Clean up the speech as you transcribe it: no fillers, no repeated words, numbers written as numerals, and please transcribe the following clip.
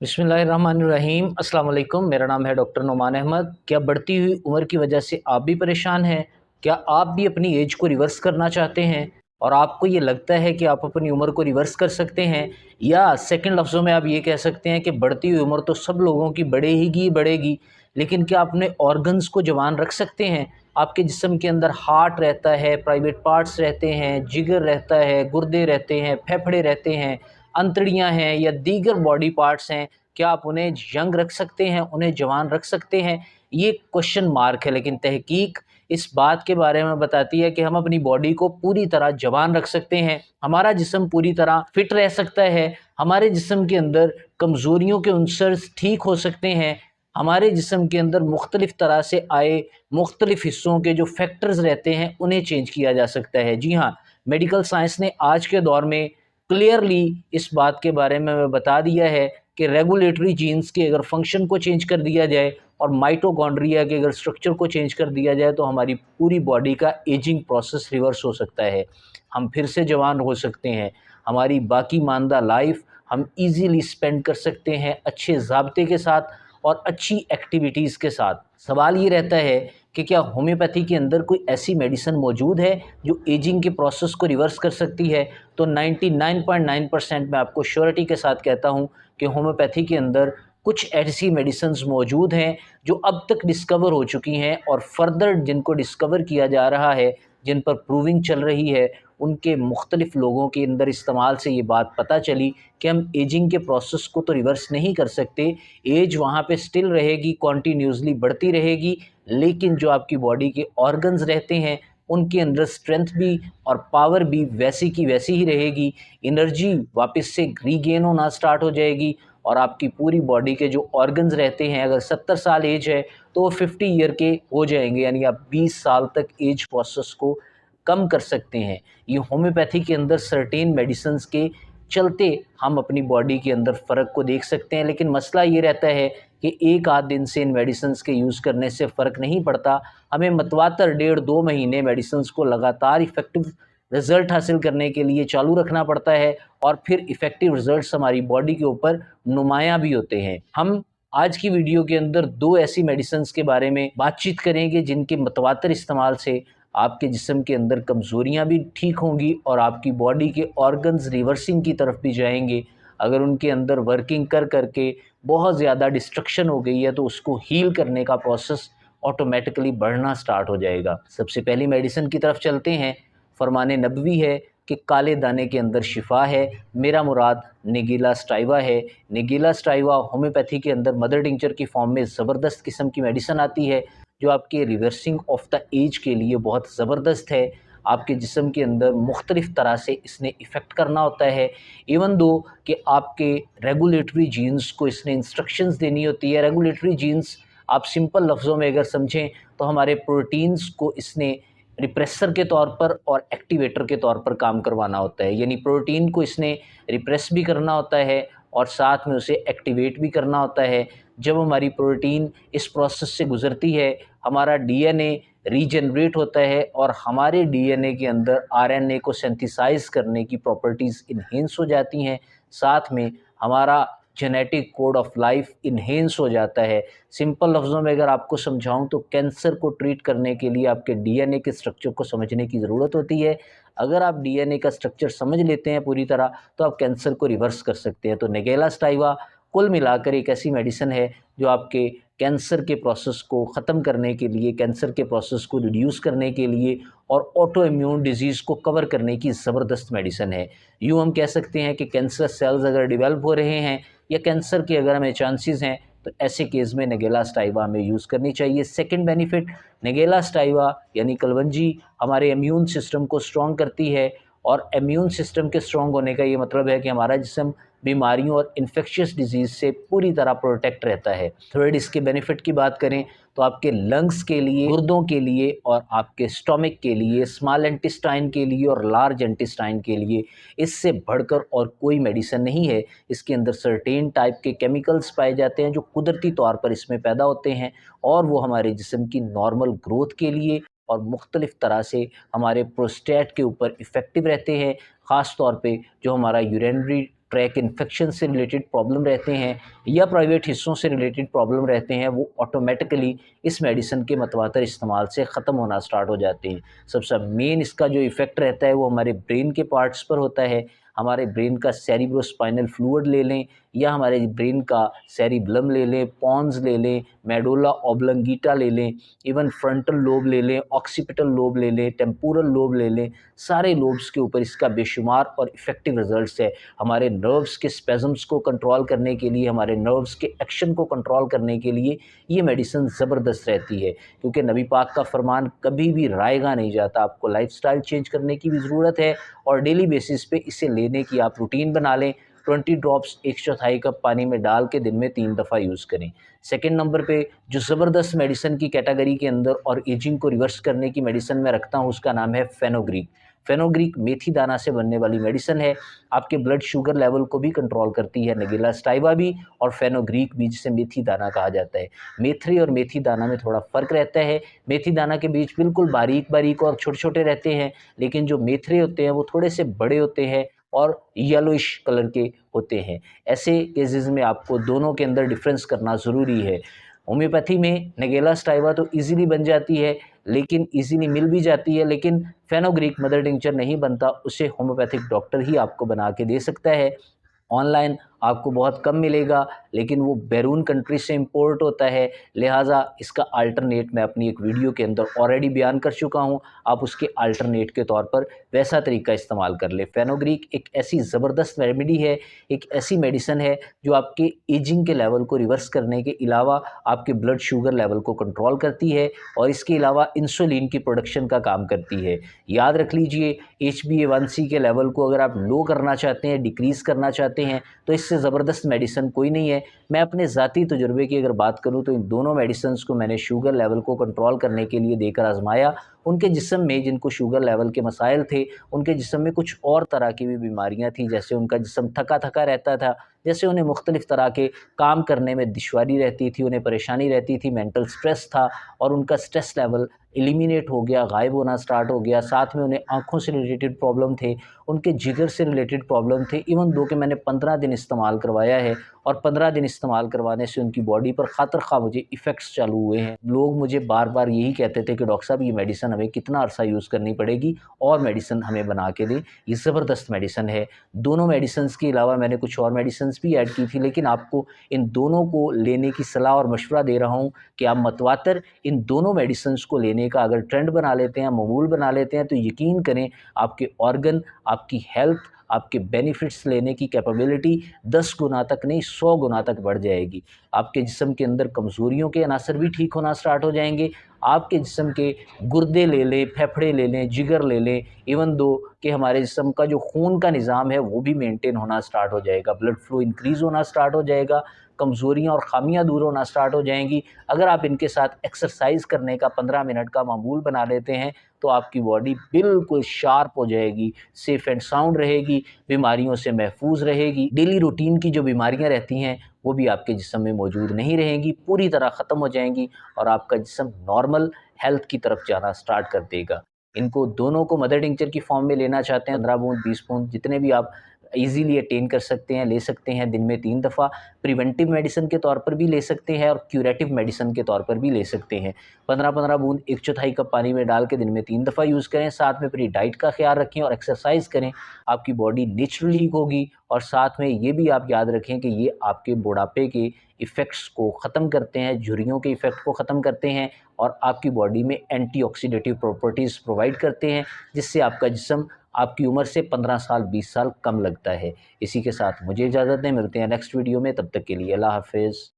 बिस्मिल्लाहिर्रहमानिर्रहीम अस्सलाम वालेकुम। मेरा नाम है डॉक्टर नुमान अहमद। क्या बढ़ती हुई उम्र की वजह से आप भी परेशान हैं? क्या आप भी अपनी एज को रिवर्स करना चाहते हैं और आपको ये लगता है कि आप अपनी उम्र को रिवर्स कर सकते हैं? या सेकंड लफ्ज़ों में आप ये कह सकते हैं कि बढ़ती हुई उम्र तो सब लोगों की बढ़ेगी बढ़ेगी, लेकिन क्या आप अपने ऑर्गन्स को जवान रख सकते हैं? आपके जिस्म के अंदर हार्ट रहता है, प्राइवेट पार्ट्स रहते हैं, जिगर रहता है, गुर्दे रहते हैं, फेफड़े रहते हैं, अंतड़ियाँ हैं या दीगर बॉडी पार्ट्स हैं, क्या आप उन्हें यंग रख सकते हैं, उन्हें जवान रख सकते हैं? ये क्वेश्चन मार्क है, लेकिन तहकीक इस बात के बारे में बताती है कि हम अपनी बॉडी को पूरी तरह जवान रख सकते हैं, हमारा जिस्म पूरी तरह फिट रह सकता है, हमारे जिस्म के अंदर कमज़ोरियों के अंसर्स ठीक हो सकते हैं, हमारे जिस्म के अंदर मुख्तलिफ़ तरह से आए मुख्तलिफ़ हिस्सों के जो फैक्टर्स रहते हैं, उन्हें चेंज किया जा सकता है। जी हाँ, मेडिकल साइंस ने आज के दौर में क्लियरली इस बात के बारे में बता दिया है कि रेगुलेटरी जीन्स के अगर फंक्शन को चेंज कर दिया जाए और माइटोकॉन्ड्रिया के अगर स्ट्रक्चर को चेंज कर दिया जाए तो हमारी पूरी बॉडी का एजिंग प्रोसेस रिवर्स हो सकता है। हम फिर से जवान हो सकते हैं। हमारी बाकी मानदा लाइफ हम इजीली स्पेंड कर सकते हैं अच्छे ज़ाब्ते के साथ और अच्छी एक्टिविटीज़ के साथ। सवाल ये रहता है कि क्या होम्योपैथी के अंदर कोई ऐसी मेडिसिन मौजूद है जो एजिंग के प्रोसेस को रिवर्स कर सकती है? तो 99.9% मैं आपको श्योरिटी के साथ कहता हूँ कि होम्योपैथी के अंदर कुछ ऐसी मेडिसिन्स मौजूद हैं जो अब तक डिस्कवर हो चुकी हैं और फर्दर जिनको डिस्कवर किया जा रहा है, जिन पर प्रूविंग चल रही है, उनके मुख्तलिफ़ लोगों के अंदर इस्तेमाल से ये बात पता चली कि हम एजिंग के प्रोसेस को तो रिवर्स नहीं कर सकते। एज वहाँ पे स्टिल रहेगी, कॉन्टीन्यूसली बढ़ती रहेगी, लेकिन जो आपकी बॉडी के ऑर्गन्स रहते हैं उनके अंदर स्ट्रेंथ भी और पावर भी वैसी की वैसी ही रहेगी। एनर्जी वापस से रीगेन होना स्टार्ट हो जाएगी और आपकी पूरी बॉडी के जो ऑर्गन्स रहते हैं, अगर 70 साल एज है तो वो 50 ईयर के हो जाएंगे, यानी आप 20 साल तक एज प्रोसेस को कम कर सकते हैं। ये होम्योपैथी के अंदर सर्टेन मेडिसिन्स के चलते हम अपनी बॉडी के अंदर फ़र्क को देख सकते हैं, लेकिन मसला ये रहता है कि एक आध दिन से इन मेडिसिन्स के यूज़ करने से फ़र्क नहीं पड़ता। हमें मतवातर 1.5-2 महीने मेडिसिन्स को लगातार इफ़ेक्टिव रिज़ल्ट हासिल करने के लिए चालू रखना पड़ता है और फिर इफ़ेक्टिव रिज़ल्ट्स हमारी बॉडी के ऊपर नुमायाँ भी होते हैं। हम आज की वीडियो के अंदर 2 ऐसी मेडिसिन्स के बारे में बातचीत करेंगे जिनके मतवातर इस्तेमाल से आपके जिस्म के अंदर कमज़ोरियाँ भी ठीक होंगी और आपकी बॉडी के ऑर्गन्स रिवर्सिंग की तरफ भी जाएंगे। अगर उनके अंदर वर्किंग कर करके बहुत ज़्यादा डिस्ट्रक्शन हो गई है तो उसको हील करने का प्रोसेस ऑटोमेटिकली बढ़ना स्टार्ट हो जाएगा। सबसे पहली मेडिसिन की तरफ चलते हैं। फरमाने नबवी है कि काले दाने के अंदर शिफा है, मेरा मुराद निगेला स्टाइवा है। निगेला स्टाइवा होम्योपैथी के अंदर मदर टिंचर की फॉर्म में ज़बरदस्त किस्म की मेडिसिन आती है जो आपके रिवर्सिंग ऑफ द एज के लिए बहुत ज़बरदस्त है। आपके जिस्म के अंदर मुख्तलिफ़ तरह से इसने इफ़ेक्ट करना होता है, इवन दो कि आपके रेगुलेटरी जीन्स को इसने इंस्ट्रक्शंस देनी होती है। रेगुलेटरी जीन्स आप सिंपल लफ्ज़ों में अगर समझें तो हमारे प्रोटीन्स को इसने रिप्रेसर के तौर पर और एक्टिवेटर के तौर पर काम करवाना होता है, यानी प्रोटीन को इसने रिप्रेस भी करना होता है और साथ में उसे एक्टिवेट भी करना होता है। जब हमारी प्रोटीन इस प्रोसेस से गुज़रती है, हमारा डीएनए रीजनरेट होता है और हमारे डीएनए के अंदर आरएनए को सिंथेसाइज़ करने की प्रॉपर्टीज़ इन्हेंस हो जाती हैं। साथ में हमारा genetic code of life enhance हो जाता है। सिंपल लफ्ज़ों में अगर आपको समझाऊँ तो कैंसर को ट्रीट करने के लिए आपके डीएनए के स्ट्रक्चर को समझने की ज़रूरत होती है। अगर आप डीएनए का स्ट्रक्चर समझ लेते हैं पूरी तरह तो आप कैंसर को रिवर्स कर सकते हैं। तो निगेला स्टाइवा कुल मिलाकर एक ऐसी मेडिसिन है जो आपके कैंसर के प्रोसेस को ख़त्म करने के लिए, कैंसर के प्रोसेस को रिड्यूस करने के लिए और ऑटो इम्यून डिज़ीज़ को कवर करने की ज़बरदस्त मेडिसिन है। यूँ हम कह सकते हैं कि कैंसर सेल्स अगर डेवलप हो रहे हैं या कैंसर के अगर हमें चांसेस हैं तो ऐसे केस में निगेला स्टाइवा हमें यूज़ करनी चाहिए। सेकंड बेनिफिट, निगेला स्टाइवा यानी कलवंजी हमारे इम्यून सिस्टम को स्ट्रॉन्ग करती है और इम्यून सिस्टम के स्ट्रॉन्ग होने का ये मतलब है कि हमारा जिस्म बीमारियों और इन्फेक्शियस डिजीज़ से पूरी तरह प्रोटेक्ट रहता है। थर्ड, इसके बेनिफिट की बात करें तो आपके लंग्स के लिए, गुर्दों के लिए और आपके स्टोमक के लिए, स्मॉल इंटेस्टाइन के लिए और लार्ज इंटेस्टाइन के लिए इससे बढ़कर और कोई मेडिसिन नहीं है। इसके अंदर सर्टेन टाइप के केमिकल्स पाए जाते हैं जो कुदरती तौर पर इसमें पैदा होते हैं और वो हमारे जिस्म की नॉर्मल ग्रोथ के लिए और मुख्तलिफ़ तरह से हमारे प्रोस्टेट के ऊपर इफ़ेक्टिव रहते हैं। ख़ास तौर पे जो हमारा यूरिनरी ट्रैक इन्फेक्शन से रिलेटेड प्रॉब्लम रहते हैं या प्राइवेट हिस्सों से रिलेटेड प्रॉब्लम रहते हैं, वो ऑटोमेटिकली इस मेडिसिन के मतवातर इस्तेमाल से ख़त्म होना स्टार्ट हो जाते हैं। सबसे मेन इसका जो इफ़ेक्ट रहता है वो हमारे ब्रेन के पार्ट्स पर होता है। हमारे ब्रेन का सेरिब्रोस्पाइनल फ्लूइड ले लें या हमारे ब्रेन का सेरिब्लम ले लें, पॉन्स ले लें, मेडुला ऑब्लंगीटा ले लें, इवन फ्रंटल लोब ले लें, ऑक्सीपिटल लोब ले लें, टेम्पोरल लोब ले लें, सारे लोब्स के ऊपर इसका बेशुमार और इफ़ेक्टिव रिजल्ट्स है। हमारे नर्व्स के स्पेज़म्स को कंट्रोल करने के लिए, हमारे नर्व्स के एक्शन को कंट्रोल करने के लिए ये मेडिसिन ज़बरदस्त रहती है, क्योंकि नबी पाक का फरमान कभी भी रायगा नहीं जाता। आपको लाइफ़स्टाइल चेंज करने की भी ज़रूरत है और डेली बेसिस पे इसे लेने की आप रूटीन बना लें। 20 ड्रॉप्स 1/4 कप पानी में डाल के दिन में 3 दफ़ा यूज़ करें। सेकंड नंबर पे जो ज़बरदस्त मेडिसिन की कैटेगरी के अंदर और एजिंग को रिवर्स करने की मेडिसिन मैं रखता हूँ, उसका नाम है फेनोग्रीक। फेनोग्रीक मेथी दाना से बनने वाली मेडिसिन है, आपके ब्लड शुगर लेवल को भी कंट्रोल करती है। नगेला स्टाइवा भी और फेनोग्रीक भी, जिसे मेथी दाना कहा जाता है। मेथी और मेथी दाना में थोड़ा फ़र्क रहता है। मेथी दाना के बीज बिल्कुल बारीक बारीक और छोटे छोटे रहते हैं, लेकिन जो मेथरे होते हैं वो थोड़े से बड़े होते हैं और येलोइश कलर के होते हैं। ऐसे केसेस में आपको दोनों के अंदर डिफरेंस करना ज़रूरी है। होम्योपैथी में नगेला स्टाइवा तो ईज़िली बन जाती है, लेकिन ईज़िली मिल भी जाती है, लेकिन फेनोग्रीक मदर टिंचर नहीं बनता, उसे होम्योपैथिक डॉक्टर ही आपको बना के दे सकता है। ऑनलाइन आपको बहुत कम मिलेगा, लेकिन वो बैरून कंट्री से इंपोर्ट होता है, लिहाजा इसका अल्टरनेट मैं अपनी एक वीडियो के अंदर ऑलरेडी बयान कर चुका हूँ। आप उसके अल्टरनेट के तौर पर वैसा तरीका इस्तेमाल कर लें। फेनोग्रीक एक ऐसी ज़बरदस्त रेमेडी है, एक ऐसी मेडिसिन है जो आपके एजिंग के लेवल को रिवर्स करने के अलावा आपके ब्लड शुगर लेवल को कंट्रोल करती है और इसके अलावा इंसुलिन की प्रोडक्शन का काम करती है। याद रख लीजिए, HbA1c के लेवल को अगर आप लो करना चाहते हैं, डिक्रीज़ करना चाहते हैं, तो इससे ज़बरदस्त मेडिसिन कोई नहीं है। मैं अपने ज़ाती तजुर्बे की अगर बात करूँ तो इन दोनों मेडिसिन्स को मैंने शुगर लेवल को कंट्रोल करने के लिए देकर आज़माया। उनके जिस्म में, जिनको शुगर लेवल के मसाइल थे, उनके जिस्म में कुछ और तरह की भी बीमारियाँ थीं, जैसे उनका जिस्म थका थका रहता था, जैसे उन्हें मुख्तलिफ़ तरह के काम करने में दुश्वारी रहती थी, उन्हें परेशानी रहती थी, मेंटल स्ट्रेस था और उनका स्ट्रेस लेवल एलिमिनेट हो गया, गायब होना स्टार्ट हो गया। साथ में उन्हें आँखों से रिलेटेड प्रॉब्लम थे, उनके जिगर से रिलेटेड प्रॉब्लम थे। इवन दो कि मैंने 15 दिन इस्तेमाल करवाया है और 15 दिन इस्तेमाल करवाने से उनकी बॉडी पर ख़ातर ख़्वाह मुझे इफ़ेक्ट्स चालू हुए हैं। लोग मुझे बार बार यही कहते थे कि डॉक्टर साहब, ये मेडिसिन हमें कितना अरसा यूज़ करनी पड़ेगी और मेडिसिन हमें बना के दें। ये ज़बरदस्त मेडिसिन है। दोनों मेडिसिन्स के अलावा मैंने कुछ और मेडिसिन्स भी ऐड की थी, लेकिन आपको इन दोनों को लेने की सलाह और मशवरा दे रहा हूँ कि आप मतवातर इन दोनों मेडिसिन्स को लेने का अगर ट्रेंड बना लेते हैं, मामूल बना लेते हैं, तो यकीन करें आपके ऑर्गन, आपकी हेल्थ, आपके बेनिफिट्स लेने की कैपेबिलिटी 10 गुना तक नहीं 100 गुना तक बढ़ जाएगी। आपके जिस्म के अंदर कमज़ोरियों के अनासर भी ठीक होना स्टार्ट हो जाएंगे। आपके जिस्म के गुर्दे ले लें, फेफड़े ले लें, जिगर ले लें, इवन दो कि हमारे जिस्म का जो खून का निज़ाम है वो भी मेंटेन होना स्टार्ट हो जाएगा, ब्लड फ्लो इंक्रीज़ होना स्टार्ट हो जाएगा, कमज़ोरियाँ और ख़ामियाँ दूर होना स्टार्ट हो जाएंगी। अगर आप इनके साथ एक्सरसाइज करने का 15 मिनट का मामूल बना लेते हैं तो आपकी बॉडी बिल्कुल शार्प हो जाएगी, सेफ़ एंड साउंड रहेगी, बीमारियों से महफूज रहेगी। डेली रूटीन की जो बीमारियां रहती हैं वो भी आपके जिस्म में मौजूद नहीं रहेंगी, पूरी तरह ख़त्म हो जाएंगी और आपका जिस्म नॉर्मल हेल्थ की तरफ जाना स्टार्ट कर देगा। इनको दोनों को मदर टिंचर की फॉर्म में लेना चाहते हैं, 15 बूंद 20 बूंद जितने भी आप ईज़िली अटेन कर सकते हैं, ले सकते हैं। दिन में 3 दफ़ा प्रिवेंटिव मेडिसिन के तौर पर भी ले सकते हैं और क्यूरेटिव मेडिसिन के तौर पर भी ले सकते हैं। 15-15 बूंद 1/4 कप पानी में डाल के दिन में 3 दफ़ा यूज़ करें। साथ में अपनी डाइट का ख्याल रखें और एक्सरसाइज करें, आपकी बॉडी नेचुरली ठीक होगी। और साथ में ये भी आप याद रखें कि ये आपके बुढ़ापे के इफ़ेक्ट्स को ख़त्म करते हैं, झुर्रियों के इफ़ेक्ट को ख़त्म करते हैं और आपकी बॉडी में एंटीऑक्सीडेटिव प्रॉपर्टीज़ प्रोवाइड करते हैं, जिससे आपका जिस्म आपकी उम्र से 15 साल 20 साल कम लगता है। इसी के साथ मुझे इजाज़त दें, मिलते हैं नेक्स्ट वीडियो में, तब तक के लिए अल्लाह हाफ़िज़।